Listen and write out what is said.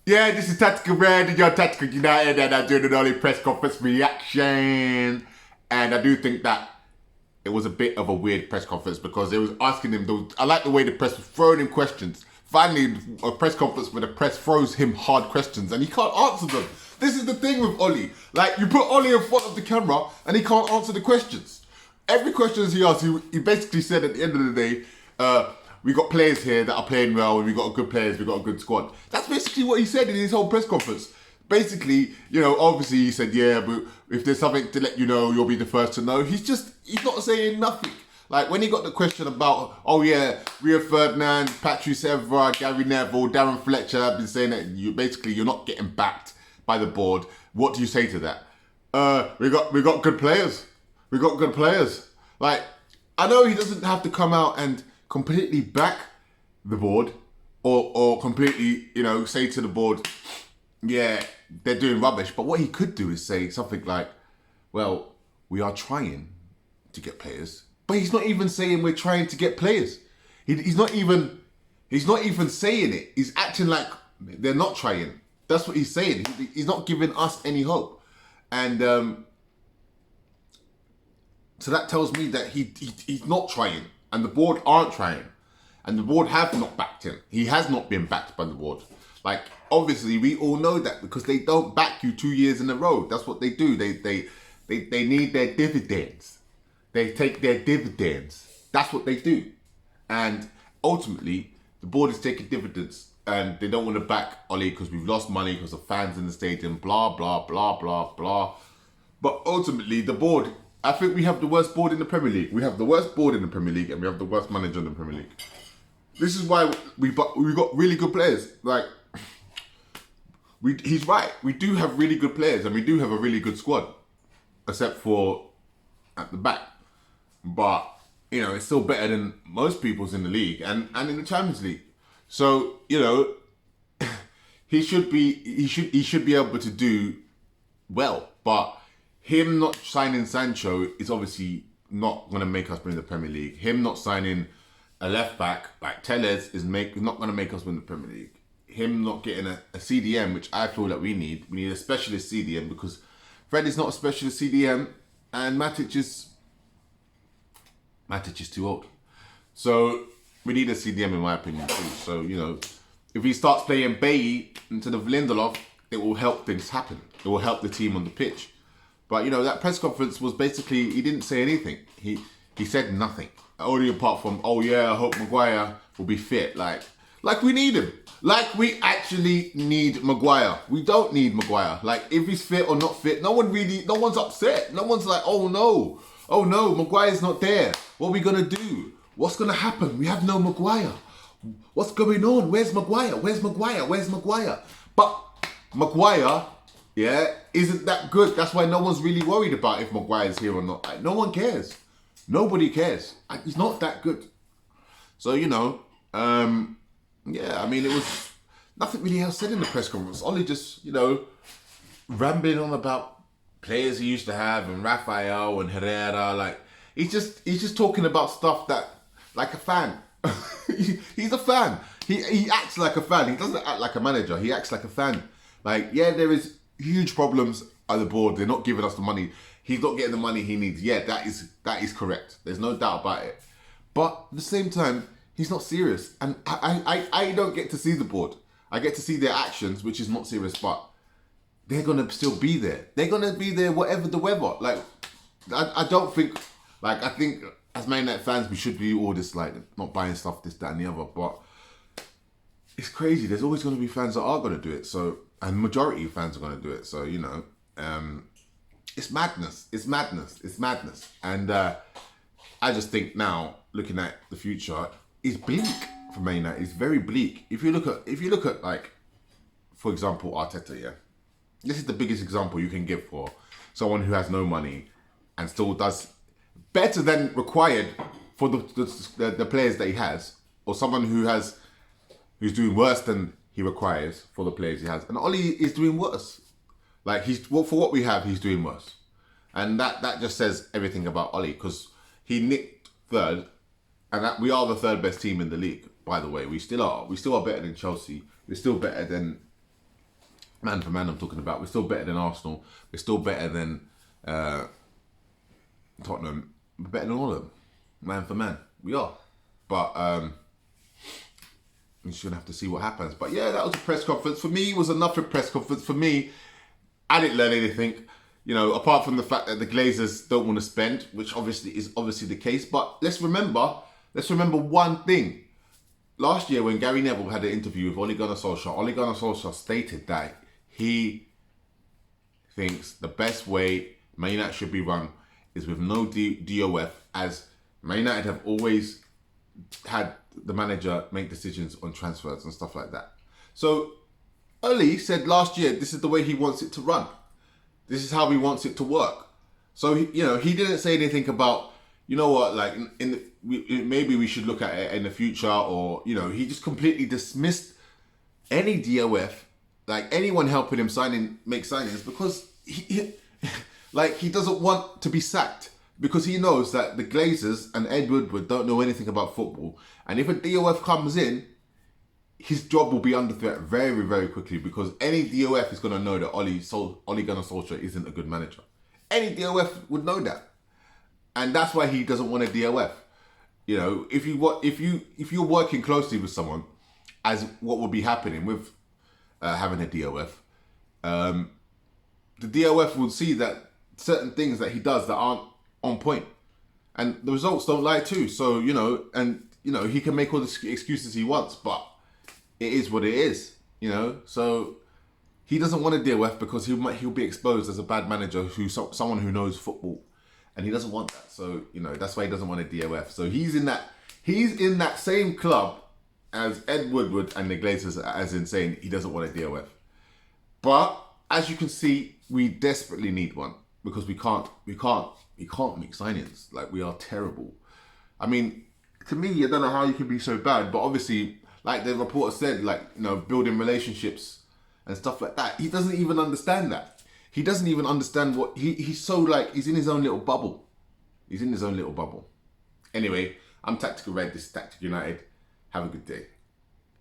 Yeah, this is Tactical Red and your Tactical United, and I'm doing an early press conference reaction. And I do think that it was a bit of a weird press conference because they was asking him. I like the way the press was throwing him questions. Finally, a press conference where the press throws him hard questions and he can't answer them. This is the thing with Ollie. Like, you put Ollie in front of the camera and he can't answer the questions. Every question he asked, he basically said at the end of the day, we got players here that are playing well, and we got good players, we got a good squad. That's basically what he said in his whole press conference. Basically, obviously he said, yeah, but if there's something to let you know, you'll be the first to know. He's not saying nothing. Like when he got the question about, oh yeah, Rio Ferdinand, Patrice Evra, Gary Neville, Darren Fletcher have been saying that you're not getting backed by the board. What do you say to that? We got good players. We got good players. Like, I know he doesn't have to come out and completely back the board or completely, say to the board, yeah, they're doing rubbish. But what he could do is say something like, well, we are trying to get players. But he's not even saying we're trying to get players. He's not even saying it. He's acting like they're not trying. That's what he's saying. He's not giving us any hope. And so that tells me that he's not trying. And the board aren't trying. And the board have not backed him. He has not been backed by the board. Like, obviously, we all know that because they don't back you 2 years in a row. That's what they do. They need their dividends. They take their dividends. That's what they do. And ultimately, the board is taking dividends and they don't want to back Ollie because we've lost money because of fans in the stadium, blah, blah, blah, blah, blah. But ultimately, the board, I think we have the worst board in the Premier League. We have the worst board in the Premier League and we have the worst manager in the Premier League. This is why we got really good players. Like, he's right. We do have really good players and we do have a really good squad, except for at the back. But it's still better than most people's in the league and in the Champions League. So he should be able to do well. But him not signing Sancho is obviously not going to make us win the Premier League. Him not signing a left back like Telles is not going to make us win the Premier League. Him not getting a CDM, which I feel that we need a specialist CDM because Fred is not a specialist CDM and Matic is too old. So we need a CDM in my opinion too. So, if he starts playing Bailly instead of Lindelof, it will help things happen. It will help the team on the pitch. But, that press conference was basically, he didn't say anything. He said nothing. Only apart from, oh yeah, I hope Maguire will be fit. Like we need him. Like we actually need Maguire. We don't need Maguire. Like if he's fit or not fit, no one's upset. No one's like, oh no, Maguire's not there. What are we gonna do? What's gonna happen? We have no Maguire. What's going on? Where's Maguire? But Maguire, isn't that good. That's why no one's really worried about if Maguire's here or not. Like, no one cares. Nobody cares. He's not that good. So, it was nothing really else said in the press conference. Only just, rambling on about players he used to have and Rafael and Herrera. Like, he's just talking about stuff that, like a fan. He's a fan. He acts like a fan. He doesn't act like a manager. He acts like a fan. Like, yeah, there is huge problems at the board. They're not giving us the money. He's not getting the money he needs. Yeah, that is correct. There's no doubt about it. But at the same time, he's not serious. And I don't get to see the board. I get to see their actions, which is not serious, but they're going to still be there. They're going to be there whatever the weather. Like, I don't think, I think as Man United fans, we should be all this, not buying stuff, this, that, and the other. But it's crazy. There's always going to be fans that are going to do it. So, and majority of fans are going to do it. So, it's madness. It's madness. And I just think now, looking at the future, it's bleak for Man United. It's very bleak. If you look at for example, Arteta, yeah. This is the biggest example you can give for someone who has no money and still does better than required for the players that he has, or someone who's doing worse than he requires for the players he has. And Ollie is doing worse. Like, for what we have, he's doing worse. And that just says everything about Ollie, because he nicked third, and we are the third best team in the league, by the way. We still are. We still are better than Chelsea. We're still better than Man for man, I'm talking about. We're still better than Arsenal. We're still better than Tottenham. We're better than all of them. Man for man, we are. But we're just gonna have to see what happens. But yeah, that was a press conference. For me, it was enough of a press conference. For me, I didn't learn anything. You know, apart from the fact that the Glazers don't want to spend, which is obviously the case. But let's remember one thing. Last year, when Gary Neville had an interview with Ole Gunnar Solskjaer stated that he thinks the best way Man United should be run is with no DOF, as Man United have always had the manager make decisions on transfers and stuff like that. So Ole said last year, this is the way he wants it to run. This is how he wants it to work. So he didn't say anything about, you know what, like maybe we should look at it in the future, or he just completely dismissed any DOF, like anyone helping him make signings, because he doesn't want to be sacked, because he knows that the Glazers and Ed Woodward don't know anything about football, and if a DOF comes in, his job will be under threat very, very quickly, because any DOF is going to know that Ole Gunnar Solskjaer isn't a good manager. Any DOF would know that, and that's why he doesn't want a DOF. If you're working closely with someone, as what will be happening with having a DOF, the DOF will see that certain things that he does that aren't on point, and the results don't lie too. So he can make all the excuses he wants, but it is what it is. So he doesn't want a DOF because he'll be exposed as a bad manager, someone who knows football, and he doesn't want that. So that's why he doesn't want a DOF. So he's in that same club as Ed Woodward and the Glazers, as in saying he doesn't want a DOF. But as you can see, we desperately need one, because we can't make signings. Like, we are terrible. I mean, to me, I don't know how you can be so bad, but obviously, like the reporter said, building relationships and stuff like that. He doesn't even understand that. He doesn't even understand what he's so he's in his own little bubble. He's in his own little bubble. Anyway, I'm Tactical Red. This is Tactical United. Have a good day.